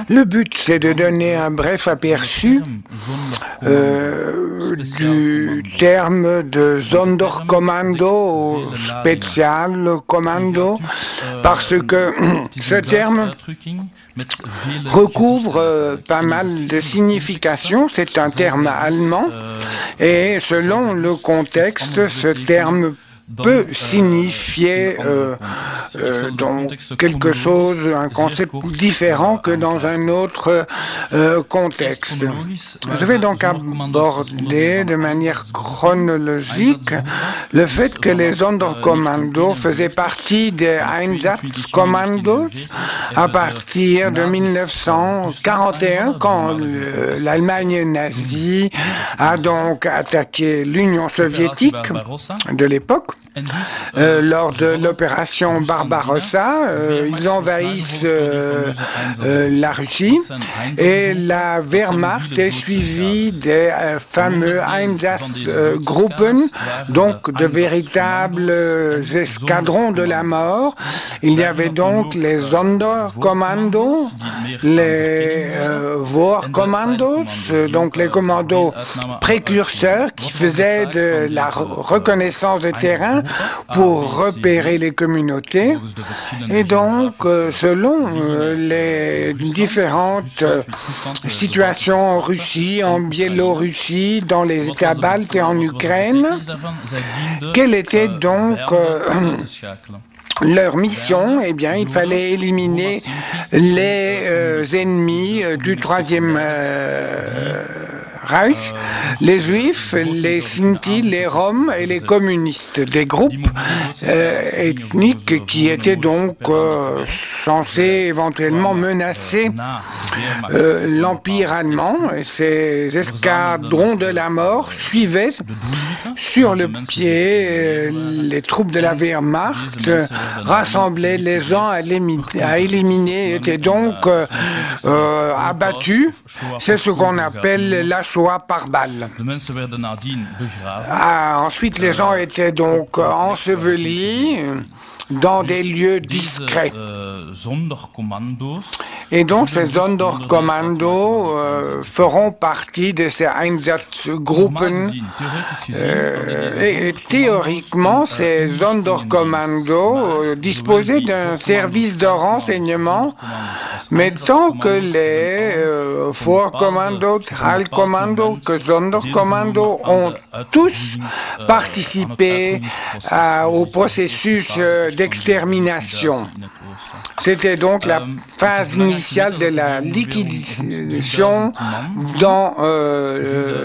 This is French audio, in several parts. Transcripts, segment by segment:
Le but, c'est de donner un bref aperçu du terme de Sonderkommando ou Spezialkommando, parce que ce terme recouvre pas mal de significations. C'est un terme allemand et selon le contexte, ce terme peut signifier donc quelque chose, un concept différent que dans un autre contexte. Je vais donc aborder de manière chronologique le fait que les Sonderkommando faisaient partie des Einsatzkommandos à partir de 1941, quand l'Allemagne nazie a donc attaqué l'Union soviétique de l'époque. Lors de l'opération Barbarossa, ils envahissent la Russie et la Wehrmacht est suivie des fameux Einsatzgruppen, donc de véritables escadrons de la mort. Il y avait donc les Sonderkommando, les Vorkommandos, donc les commandos précurseurs qui faisaient de la reconnaissance de terrain pour repérer les communautés. Et donc, selon les différentes situations en Russie, en Biélorussie, dans les États baltes et en Ukraine, quelle était donc leur mission? Eh bien, il fallait éliminer les ennemis du Troisième Reich, les Juifs, les Sinti, les Roms et les communistes, des groupes ethniques qui étaient donc censés éventuellement menacer l'Empire allemand. Et ces escadrons de la mort suivaient sur le pied les troupes de la Wehrmacht, rassemblaient les gens à éliminer, étaient donc abattus. C'est ce qu'on appelle la Shoah par balle. Ensuite, les gens étaient donc ensevelis dans des lieux discrets. Et donc, ces Sonderkommando feront partie de ces Einsatzgruppen. Et théoriquement, ces Sonderkommando disposaient d'un service de renseignement, mais tant que les Vorkommando, Teilkommando, que Sonderkommando ont tous participé au processus d'extermination. C'était donc la phase initiale de la liquidation dans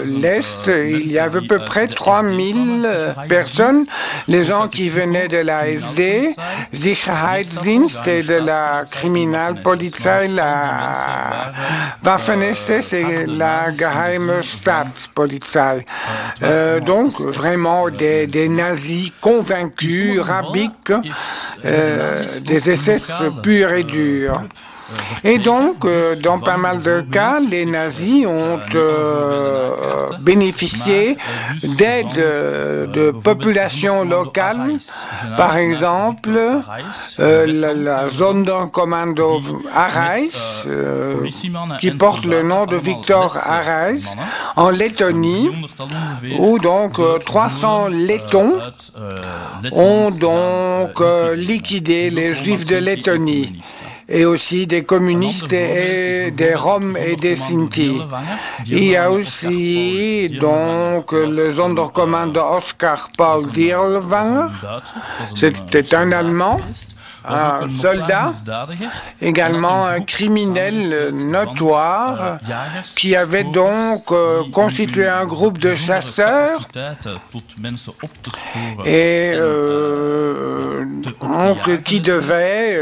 l'Est. Il y avait à peu près 3000 personnes, les gens qui venaient de la SD, Sicherheitsdienst et de la Kriminalpolizei, la Waffen-SS et la Geheime Staatspolizei. Donc vraiment des nazis convaincus, rabiques, des SS purs et durs. Et donc, dans pas mal de cas, les nazis ont bénéficié d'aide de populations locales. Par exemple, la Sonderkommando Arais, qui porte le nom de Victor Arais, en Lettonie, où donc 300 Lettons ont donc liquidé les Juifs de Lettonie, et aussi des communistes et des Roms et des Sinti. Il y a aussi donc le Sonderkommando Oskar Paul Dirlewanger, c'était un Allemand, un soldat, également un criminel notoire, qui avait donc constitué un groupe de chasseurs et donc qui devait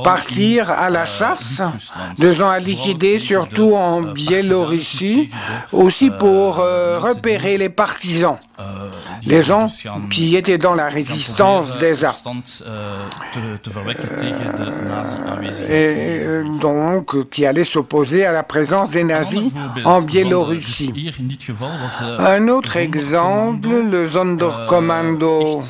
partir à la chasse de gens à liquider, surtout en Biélorussie, aussi pour repérer les partisans, les gens qui étaient dans la résistance déjà. Et donc qui allait s'opposer à la présence des nazis en Biélorussie. Un autre exemple, le Sonderkommando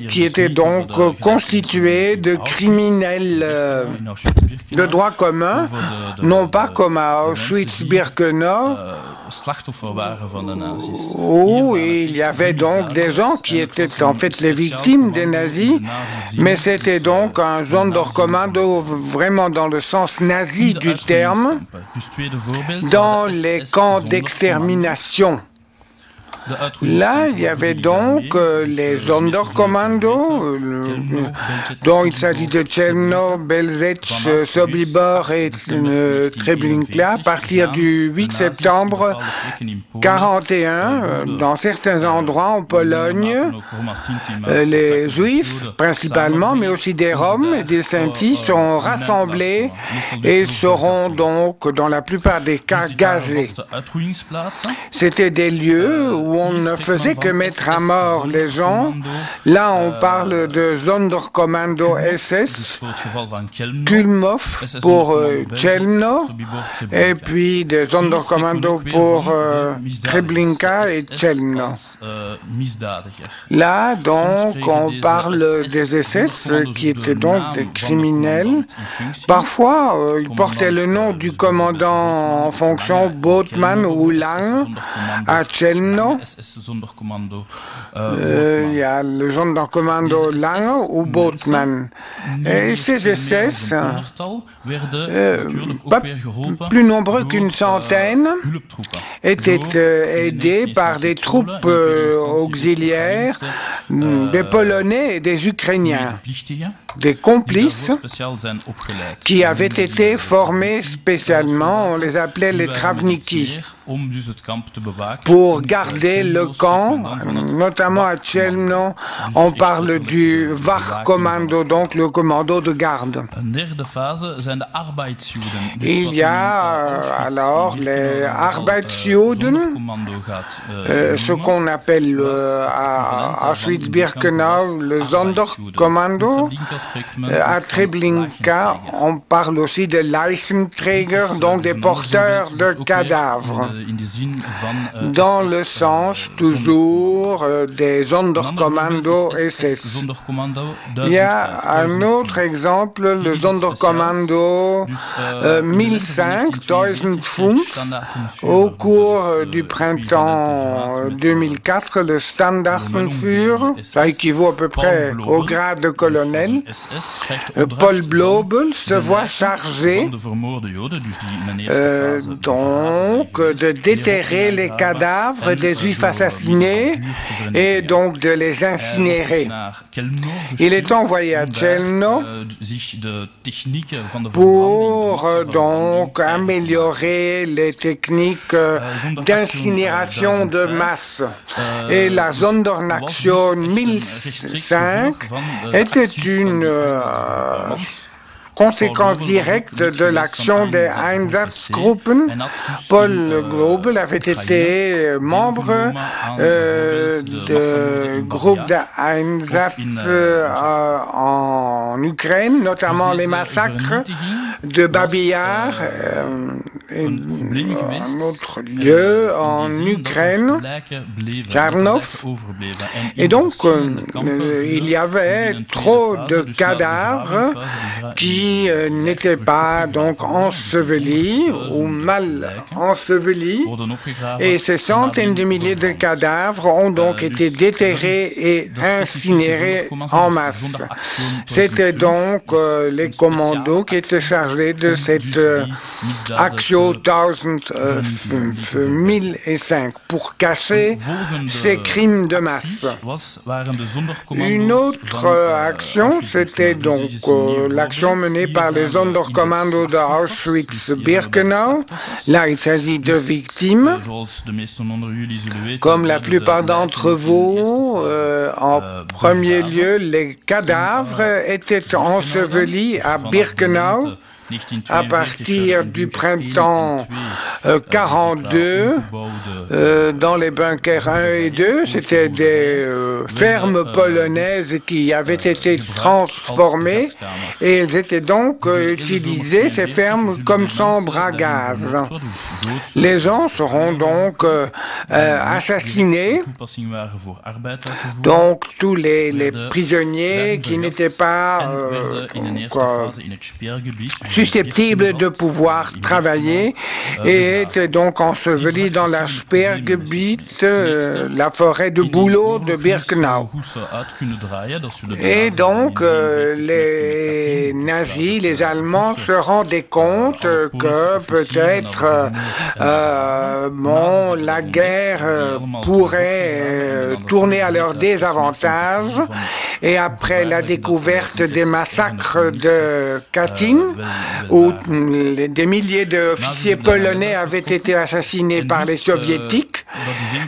qui était donc constitué de criminels de droit commun, non pas comme à Auschwitz-Birkenau, où il y avait donc des gens qui étaient en fait les victimes des nazis, mais c'était donc un Sonderkommando vraiment dans le sens nazi du terme, dans les camps d'extermination. Là, il y avait donc les Sonderkommando, dont il s'agit de Chelmno, Belzec, Sobibor et Treblinka, à partir du 8 septembre 1941, dans certains endroits en Pologne, les Juifs principalement, mais aussi des Roms et des Sintis sont rassemblés et seront donc, dans la plupart des cas, gazés. C'était des lieux où on ne faisait que mettre à mort les gens. Là, on parle de Sonderkommando SS, Kulmov pour Chelmno, et puis des Sonderkommando pour Treblinka et Chelmno. Là, donc, on parle des SS, qui étaient donc des criminels. Parfois, ils portaient le nom du commandant en fonction, Bootman ou Lang, à Chelmno. Il y a le Sonderkommando Lang ou Bootman. Et ces SS, pas plus nombreux qu'une centaine, étaient aidés par des troupes auxiliaires, des Polonais et des Ukrainiens, des complices qui avaient été formés spécialement, on les appelait les Travniki, pour garder le camp, notamment à Chelmno, on parle du Wachkommando, donc le commando de garde. Il y a alors les Arbeitsjuden, ce qu'on appelle à Auschwitz-Birkenau le Sonderkommando. À Treblinka, on parle aussi de Leichenträger, donc des porteurs de cadavres, dans le sens toujours des Sonderkommando SS. Il y a un autre exemple, le Sonderkommando 1005, 1005, au cours du printemps 2004, le Standartenführer, ça équivaut à peu près au grade de colonel. Paul Blobel se voit chargé donc de déterrer les cadavres des Juifs assassinés et donc de les incinérer. Il est envoyé à Chelmno pour donc améliorer les techniques d'incinération de masse. Et la Sondernaktion 1005 était une conséquence directe de l'action des Einsatzgruppen. Paul Blobel avait été membre de groupes d'Einsatz en Ukraine, notamment les massacres de Babi Yar et un autre lieu en Ukraine, Charnov. Et donc, il y avait trop de cadavres qui n'étaient pas donc ensevelis ou mal ensevelis, et ces centaines de milliers de cadavres ont donc été déterrés et incinérés en masse. C'était donc les commandos qui étaient chargés de cette action 1005 pour cacher ces crimes de masse. Une autre action, c'était donc l'action menée par les Sonderkommando de Auschwitz-Birkenau. Là, il s'agit de victimes. Comme la plupart d'entre vous, en premier lieu, les cadavres étaient ensevelis à Birkenau à partir du printemps 42, dans les bunkers 1 et 2, c'était des fermes polonaises qui avaient été transformées et elles étaient donc utilisées, ces fermes, comme chambres à gaz. Les gens seront donc assassinés, donc tous les prisonniers qui n'étaient pas susceptibles de pouvoir travailler et étaient donc ensevelis dans la Sperrgebiet, la forêt de bouleau de Birkenau. Et donc les nazis, les Allemands se rendaient compte que peut-être la guerre pourrait tourner à leur désavantage. Et après la découverte des massacres de Katyn, où des milliers d'officiers polonais avaient été assassinés par les soviétiques,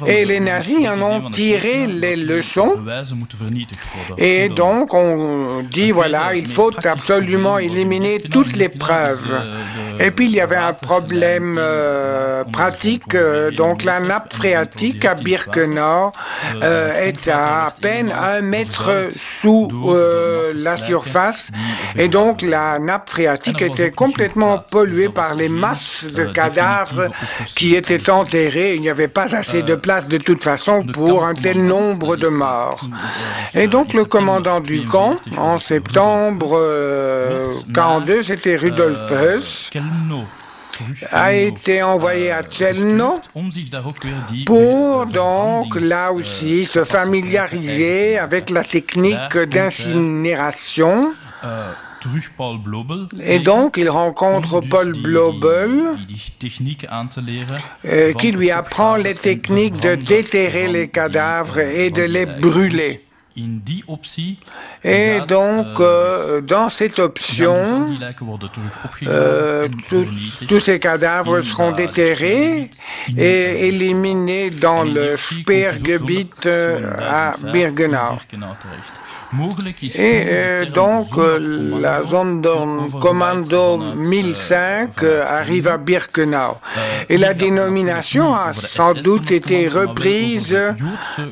et les nazis en ont tiré les leçons, et donc on dit voilà, il faut absolument éliminer toutes les preuves. Et puis il y avait un problème pratique, donc la nappe phréatique à Birkenau est à peine 1 mètre sous la surface, et donc la nappe phréatique était complètement polluée par les masses de cadavres qui étaient enterrés. Il n'y avait pas assez de place de toute façon pour un tel nombre de morts. Et donc le commandant du camp, en septembre 1942, c'était Rudolf Höss, a été envoyé à Chelmno pour donc là aussi se familiariser avec la technique d'incinération. Et donc, il rencontre Paul Blobel, qui lui apprend les techniques de déterrer les cadavres et de les brûler. Et donc, dans cette option, tous ces cadavres seront déterrés et éliminés dans le Sperrgebiet à Birkenau. Et donc, la Sonderkommando 1005 arrive à Birkenau. Et la dénomination a sans doute été reprise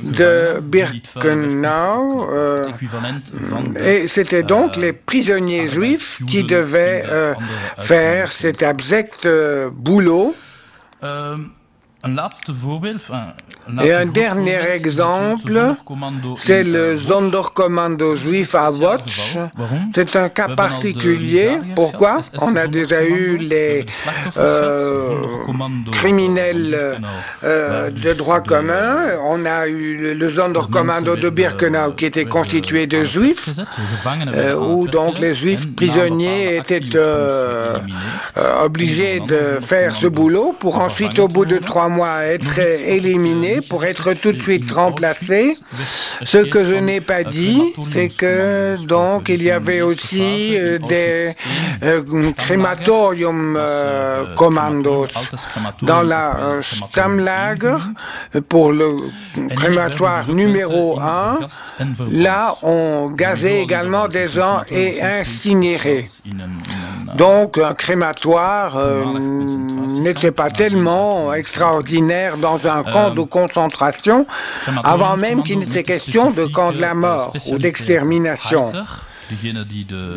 de Birkenau. Et c'était donc les prisonniers juifs qui devaient faire cet abject boulot. Et un dernier exemple, c'est le Sonderkommando juif à Łódź. C'est un cas particulier. Pourquoi? On a déjà eu les criminels de droit commun. On a eu le Sonderkommando de Birkenau qui était constitué de juifs, où donc les juifs prisonniers étaient obligés de faire ce boulot pour ensuite, au bout de 3 mois, être éliminés pour être tout de suite remplacés. Ce que je n'ai pas dit, c'est que donc il y avait aussi des crématorium commandos dans la Stammlager pour le crématoire numéro 1. Là, on gazait également des gens et incinérait. Donc, un crématoire n'était pas tellement extraordinaire dans un camp de concentration, avant même qu'il n'était question de camp de la mort ou d'extermination.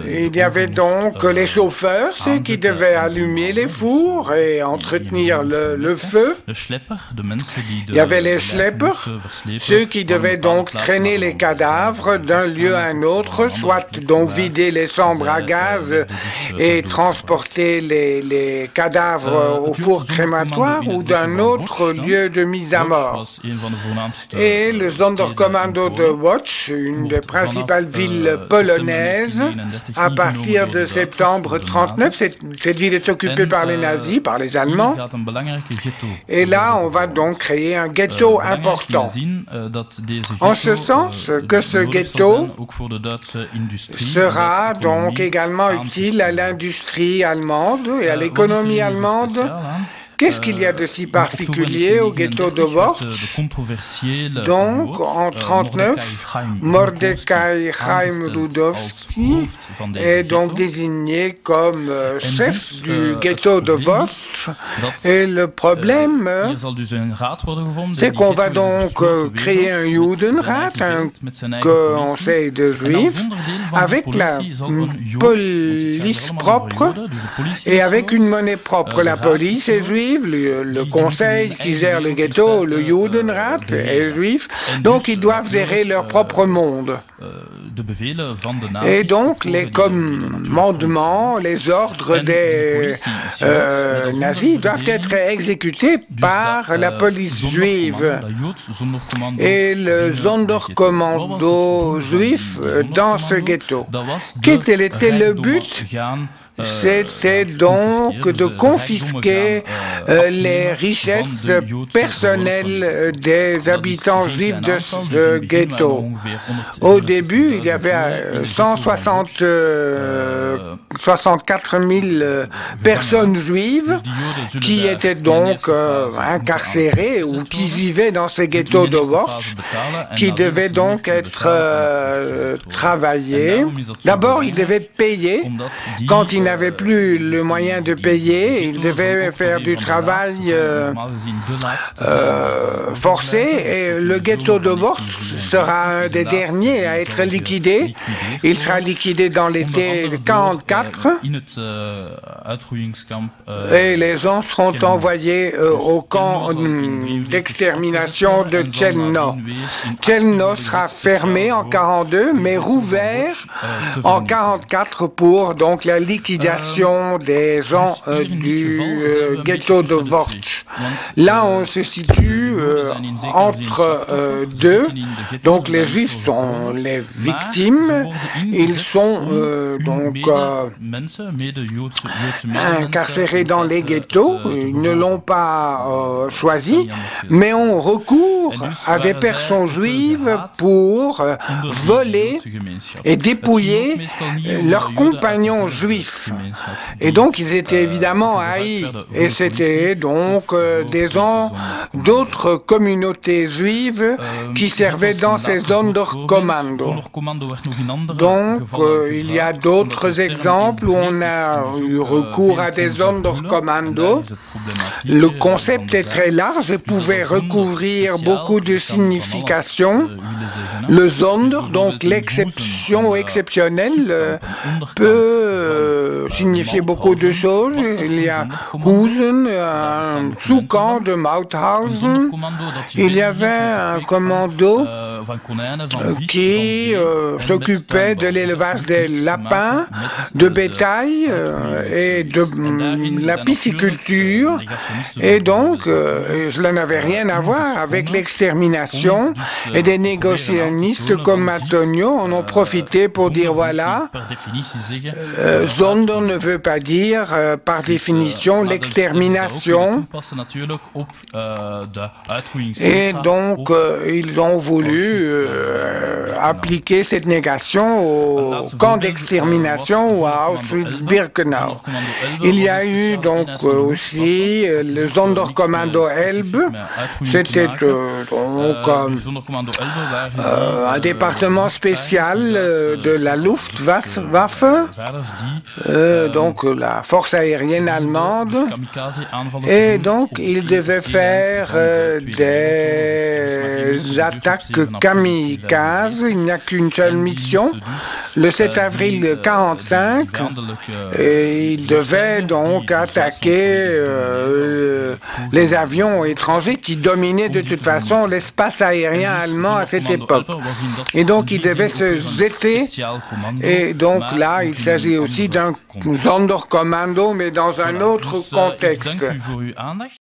Il y avait donc les chauffeurs, ceux qui devaient allumer les fours et entretenir le feu. Il y avait les schleppers, ceux qui devaient donc traîner les cadavres d'un lieu à un autre, soit donc vider les chambres à gaz et transporter les cadavres au four crématoire ou d'un autre lieu de mise à mort. Et le Sonderkommando de Łódź, une des principales villes polonaises, à partir de septembre 1939, cette ville est occupée par les nazis, par les Allemands, et là on va donc créer un ghetto important. En ce sens que ce ghetto sera donc également utile à l'industrie allemande et à l'économie allemande, Qu'est-ce qu'il y a de si particulier au ghetto de Wort? Donc, en 1939, Mordechai Chaim Rudowski est donc désigné comme chef du ghetto de Wort. Et le problème, c'est qu'on va donc créer un Judenrat, un conseil de juifs, avec la police propre et avec une monnaie propre. La police est juive, le conseil qui gère le ghetto, le Judenrat, est juif, donc ils doivent gérer leur propre monde. Et donc les commandements, les ordres des nazis doivent être exécutés par la police juive. Et le Sonderkommando juif dans ce ghetto. Quel était le but? C'était donc de confisquer les richesses personnelles des habitants juifs de ce ghetto. Au début, il y avait 164 000 personnes juives qui étaient donc incarcérées ou qui vivaient dans ce ghetto de Wort, qui devaient donc être travaillés. D'abord, ils devaient payer quand ils n'avaient plus le moyen de payer, ils devaient faire du travail forcé, et le ghetto de Wort sera un des derniers à être liquidé. Il sera liquidé dans l'été 1944 et les gens seront envoyés au camp d'extermination de Chelmno. Chelmno sera fermé en 1942 mais rouvert en 1944 pour donc la liquidation des gens du ghetto de Wort. Là, on se situe entre deux. Donc, les Juifs sont les victimes. Ils sont donc incarcérés dans les ghettos. Ils ne l'ont pas choisi, mais ont recours à des personnes juives pour voler et dépouiller leurs compagnons juifs. Et donc, ils étaient évidemment haïs. Et c'était donc des gens d'autres communautés juives qui servaient dans ces Sonderkommando. Donc, il y a d'autres exemples où on a eu recours à des Sonderkommando. Le concept est très large et pouvait recouvrir beaucoup de significations. Le Sonder, donc l'exception ou exceptionnelle, peut signifier beaucoup de choses. Il y a Husen, un sous-camp de Mauthausen. Il y avait un commando qui s'occupait de l'élevage des lapins, de bétail et de la pisciculture. Et donc, cela n'avait rien à voir avec l'extermination. Et des négocionnistes comme Antonio en ont profité pour dire voilà, Sonder ne veut pas dire par définition l'extermination. Et donc, ils ont voulu appliquer cette négation au camp d'extermination ou à Auschwitz-Birkenau. Il y a eu donc aussi le Sonderkommando Elbe. C'était donc un département spécial de la Luftwaffe, donc la force aérienne allemande, et donc il devait faire des attaques kamikazes. Il n'y a qu'une seule mission. Le 7 avril 1945, il devait donc attaquer les avions étrangers qui dominaient de toute façon l'espace aérien allemand à cette époque. Et donc il devait se jeter, et donc là il s'agit aussi d'un Sonderkommando, mais dans un autre contexte.